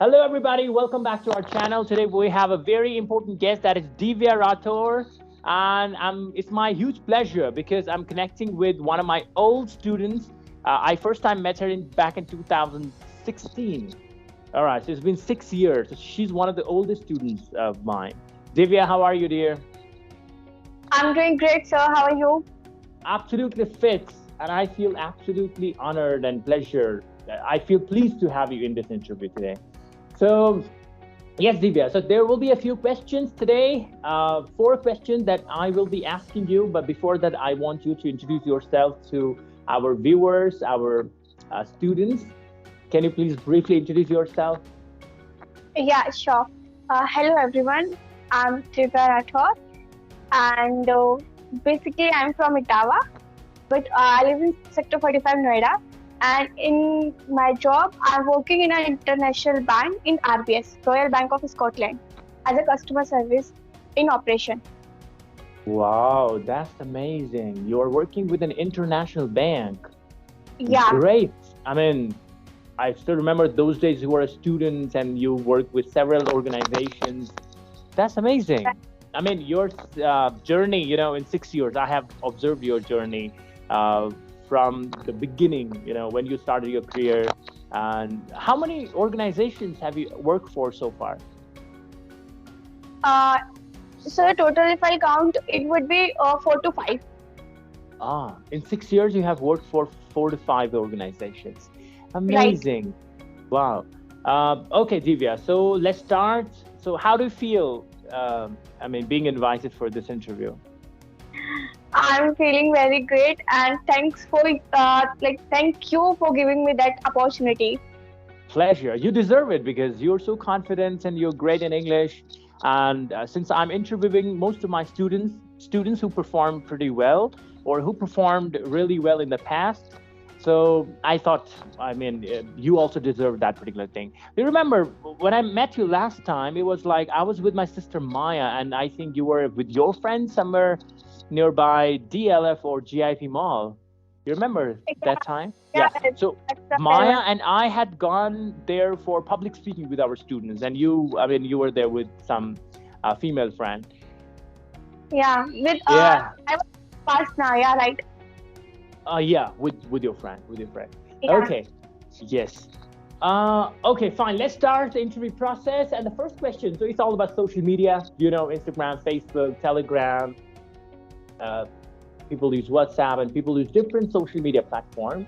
Hello, everybody. Welcome back to our channel. Today we have a very important guest, that is Divya Rathore. And it's my huge pleasure because I'm connecting with one of my old students. I first time met her back in 2016. All right, so it's been 6 years. She's one of the oldest students of mine. Divya, how are you, dear? I'm doing great, sir. How are you? Absolutely fit. And I feel absolutely honored and pleasure. I feel pleased to have you in this interview today. So, yes, Divya. So there will be a few questions today, four questions that I will be asking you. But before that, I want you to introduce yourself to our viewers, our students. Can you please briefly introduce yourself? Yeah, sure. Hello, everyone. I'm Tripya Rathore, and basically, I'm from Itawa, but I live in Sector 45, Noida. And in my job, I'm working in an international bank in RBS, Royal Bank of Scotland, as a customer service in operation. Wow, that's amazing. You're working with an international bank. Yeah, Great. I mean, I still remember those days you were a student and you worked with several organizations. That's amazing. I mean, your journey, in 6 years, I have observed your journey uh, from the beginning, when you started your career. And how many organizations have you worked for so far? uh, so total, if I count, it would be 4 to 5. In 6 years, you have worked for 4 to 5 organizations. Right. Amazing. Wow. Okay, Divya. So let's start. So, how do you feel? I mean, being invited for this interview. I'm feeling very great, and thank you for giving me that opportunity. Pleasure. You deserve it because you're so confident and you're great in English. And since I'm interviewing most of my students who performed pretty well or who performed really well in the past, so I thought, I mean, you also deserve that particular thing. You remember when I met you last time, it was like I was with my sister Maya, and I think you were with your friend somewhere nearby DLF or GIP Mall. You remember that time? Yeah, Yeah. So I Maya and I had gone there for public speaking with our students, and I mean, you were there with some female friend. yeah, with Yeah. I was past now. Yeah, right. Yeah, with your friend, with your friend. Yeah, Okay. Yes. Okay, fine. Let's start the interview process. And the first question, so it's all about social media, Instagram, Facebook, Telegram. Uh, People use WhatsApp and people use different social media platforms,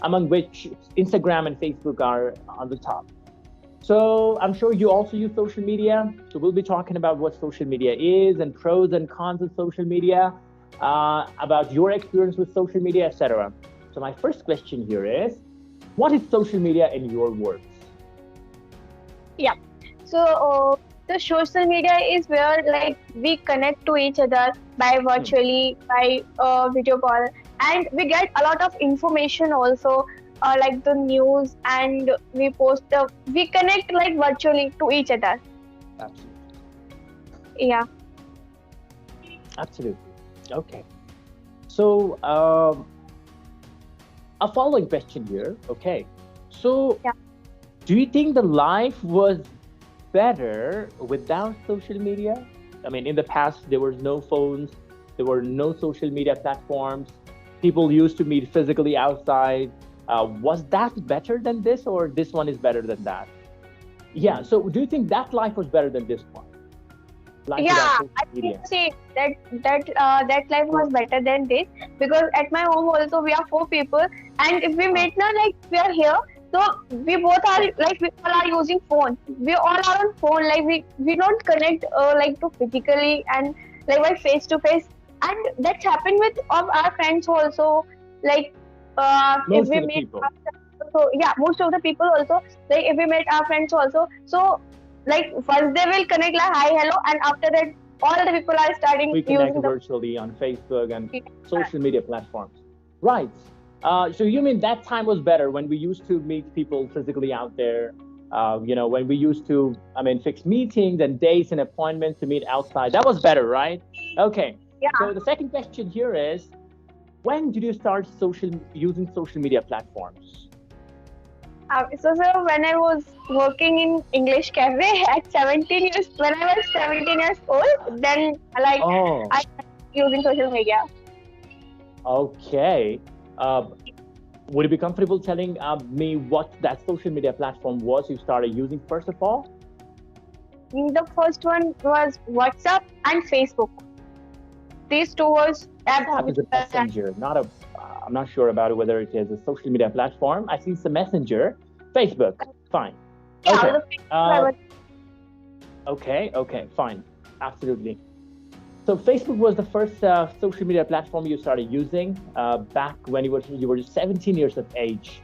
among which Instagram and Facebook are on the top. So I'm sure you also use social media. So we'll be talking about what social media is and pros and cons of social media, about your experience with social media, etc. So my first question here is, what is social media in your words? yeah. So the social media is where like we connect to each other by Hmm. virtually by video call, and we get a lot of information also. Like the news, and we connect like virtually to each other. Absolutely. Yeah. Absolutely. Okay. So a following question here. Okay. So Yeah. do you think the life was better without social media? I mean, in the past, there was no phones, there were no social media platforms. People used to meet physically outside. Was that better than this, or this one is better than that? Yeah. So, do you think that life was better than this one? Life without Yeah, social I think media? see that life was better than this, because at my home also we are 4 people, and if we Uh, meet now, like we are here, so we both are like we all are using phone. We all are on phone, like we don't connect like to physically and like by face to face, and that's happened with of our friends also. Like if Most we of the meet people. our friends also, yeah, most of the people also, like if we met our friends also, so like first they will connect like hi hello, and after that all the people are starting We connect using the virtually on Facebook and phone. social media platforms. Right. So you mean that time was better when we used to meet people physically out there? When we used to, I mean, fix meetings and dates and appointments to meet outside. That was better, right? Okay. Yeah. So the second question here is, when did you start using social media platforms? So when I was working in English cafe at 17 years. When I was 17 years old, then like Oh, I started using social media. okay. Would you be comfortable telling me what that social media platform was you started using first of all? The first one was WhatsApp and Facebook. These two was apps WhatsApp which is a were messenger, not a. I'm not sure about it, whether it is a social media platform. I see it's a messenger. Facebook, fine. yeah, Okay. the Facebook I was Okay, fine. Absolutely. So Facebook was the first social media platform you started using back when you were 17 years of age.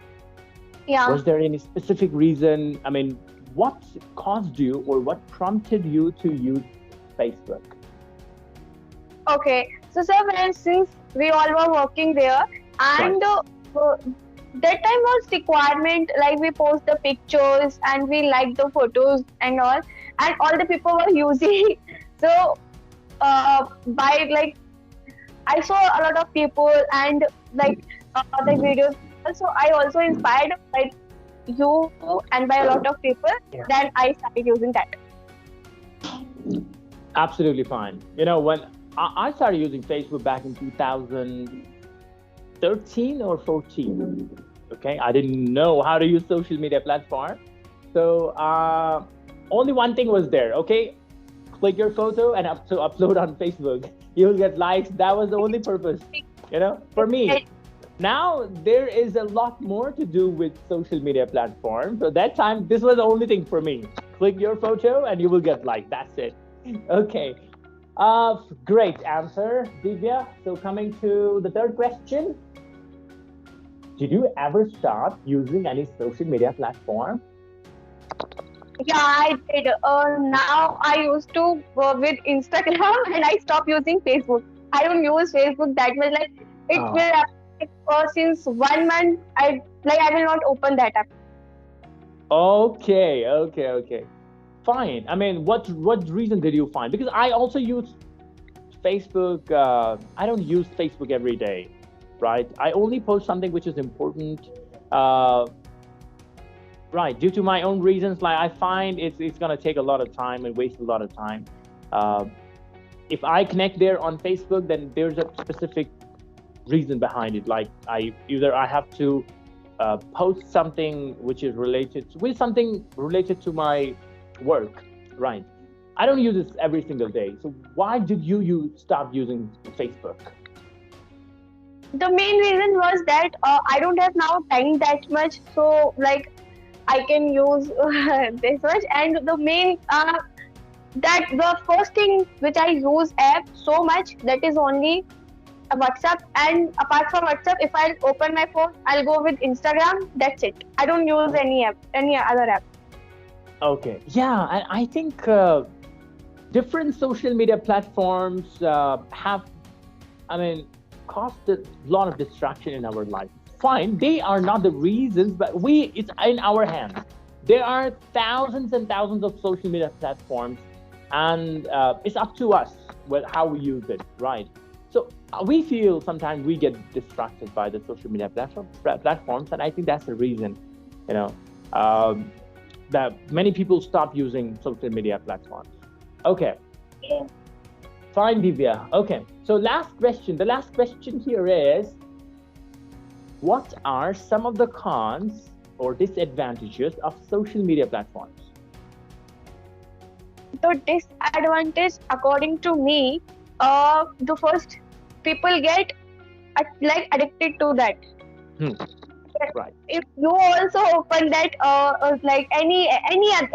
yeah. Was there any specific reason? I mean, what caused you or what prompted you to use Facebook? Okay, so sir, since we all were working there, and that time was requirement like we post the pictures and we like the photos and all the people were using. So by like I saw a lot of people and like the videos. Also, I also inspired by you and by a lot of people. Yeah. Then I started using that. Absolutely fine. When I started using Facebook back in 2013 or 14. Okay, I didn't know how to use social media platform. So only one thing was there. Okay, click your photo and upload on Facebook. You'll get likes. That was the only purpose. For me. Now there is a lot more to do with social media platforms. So that time, this was the only thing for me. Click your photo and you will get likes. That's it. Okay. Great answer, Divya. So coming to the third question. Did you ever start using any social media platform? Yeah, I did. Now I used to go with Instagram and I stopped using Facebook. I don't use Facebook that much. Like it Oh. will happen since 1 month. I will not open that app. Okay. Fine. I mean, what reason did you find? Because I also use Facebook. I don't use Facebook every day, right? I only post something which is important. Right, due to my own reasons, like I find it's gonna take a lot of time and waste a lot of time. If I connect there on Facebook, then there's a specific reason behind it. Like I have to post something which is related to my work, right? I don't use this every single day. So why did you stop using Facebook? The main reason was that I don't have now time that much. So like I can use this much. And the main that the first thing which I use app so much, that is only WhatsApp. And apart from WhatsApp, if I open my phone, I'll go with Instagram. That's it. I don't use any other app. Okay, yeah, and I think different social media platforms have, caused a lot of distraction in our life. Fine, they are not the reasons, but it's in our hands. There are thousands and thousands of social media platforms, and it's up to us how we use it, right? So we feel sometimes we get distracted by the social media platforms, and I think that's the reason, that many people stop using social media platforms. Okay. Yeah. Fine, Divya. Okay. So the last question here is, what are some of the cons or disadvantages of social media platforms? The disadvantage, according to me, the first, people get addicted to that. Right. If you also open that like any app,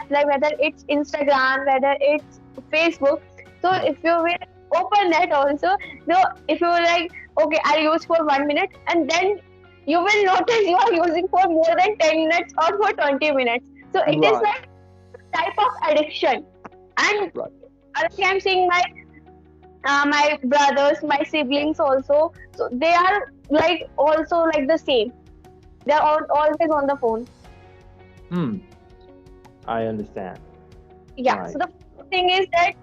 like whether it's Instagram, whether it's Facebook, so if you will open that also, so if you like, okay, I'll use for 1 minute, and then you will notice you are using for more than 10 minutes or for 20 minutes. So it is like type of addiction. And honestly, I'm seeing my brothers, my siblings also, so they are also like the same. They're always on the phone. I understand. Yeah. Right. So the first thing is that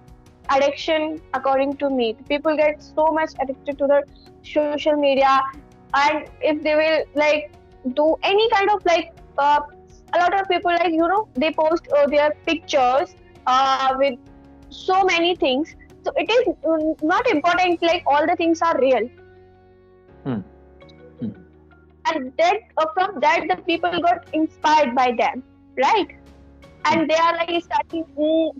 addiction, according to me, people get so much addicted to the social media, and if they will do any kind of a lot of people, like, they post their pictures with so many things. So it is not important like all the things are real. Hmm. Hmm. And that from that the people got inspired by them, right? And they are like starting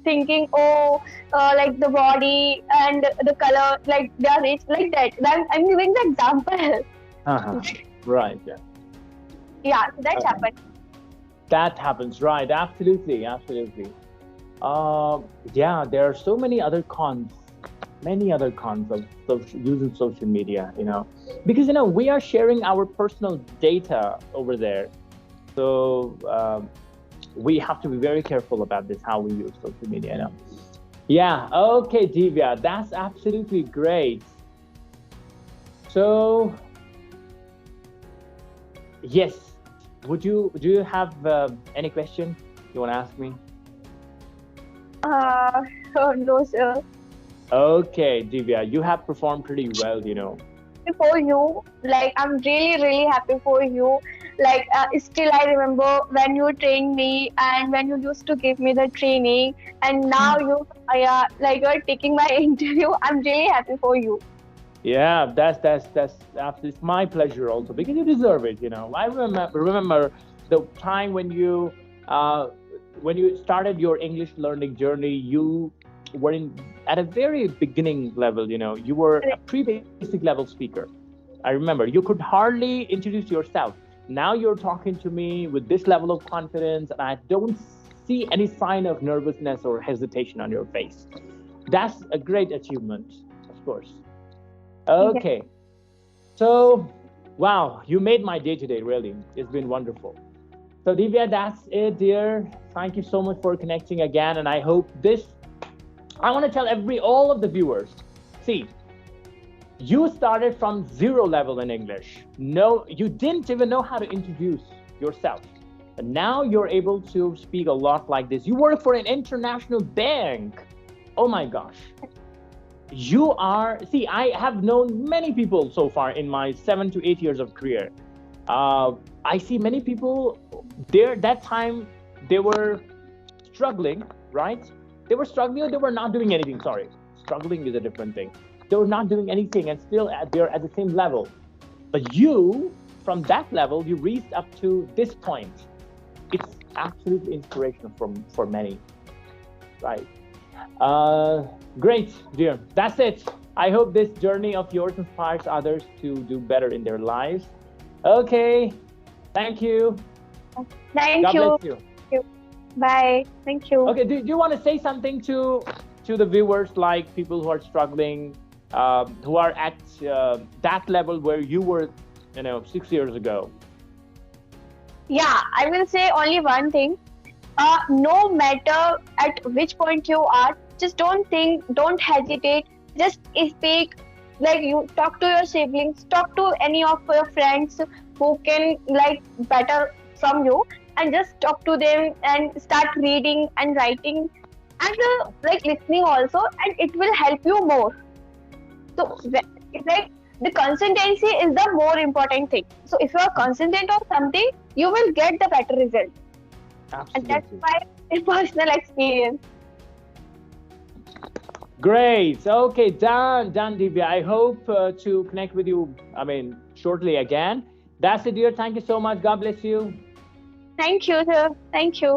thinking, oh, like the body and the color, like they are rich, like that. I'm giving the example. Right. Yeah. Yeah, that happened. That happens, right? Absolutely, absolutely. Yeah, there are so many other cons, of using social media. Because we are sharing our personal data over there, so we have to be very careful about this, how we use social media. Yeah. Okay, Divya, that's absolutely great. So, yes, do you have any question you want to ask me? Oh, no, sir. Okay, Divya, you have performed pretty well. For you, like, I'm really, really happy for you. Like, still, I remember when you trained me and when you used to give me the training, and now like, you're taking my interview. I'm really happy for you. Yeah, that's absolutely my pleasure also, because you deserve it. I remember the time when you started your English learning journey. You were at a very beginning level. You were a pre-basic level speaker. I remember you could hardly introduce yourself. Now you're talking to me with this level of confidence, and I don't see any sign of nervousness or hesitation on your face. That's a great achievement, of course. Okay. So, wow, you made my day today, really. It's been wonderful. So, Divya, that's it, dear. Thank you so much for connecting again. And I hope I want to tell all of the viewers, see, you started from zero level in English. No, you didn't even know how to introduce yourself. But now you're able to speak a lot like this. You work for an international bank. Oh my gosh. I have known many people so far in my 7 to 8 years of career. I see many people that time they were struggling, right? They were struggling, or they were not doing anything. Sorry, struggling is a different thing. They were not doing anything, and still they're at the same level. But you, from that level, you reached up to this point. It's absolutely inspirational for many, right? Great, dear. That's it. I hope this journey of yours inspires others to do better in their lives. Okay. Thank you. Thank God you. bless you. Bye. Thank you. Okay. Do you want to say something to the viewers, like people who are struggling, who are at that level where you were, 6 years ago? Yeah, I will say only one thing. No matter at which point you are, just don't think, don't hesitate. Just speak. Like, you talk to your siblings, talk to any of your friends who can like better from you, and just talk to them and start reading and writing and like listening also, and it will help you more. So it's like the consistency is the more important thing. So if you are consistent on something, you will get the better result. Absolutely. And that's my personal experience. Great. Okay, done, Divya. I hope to connect with you, shortly again. That's it, dear. Thank you so much. God bless you. Thank you, sir. Thank you.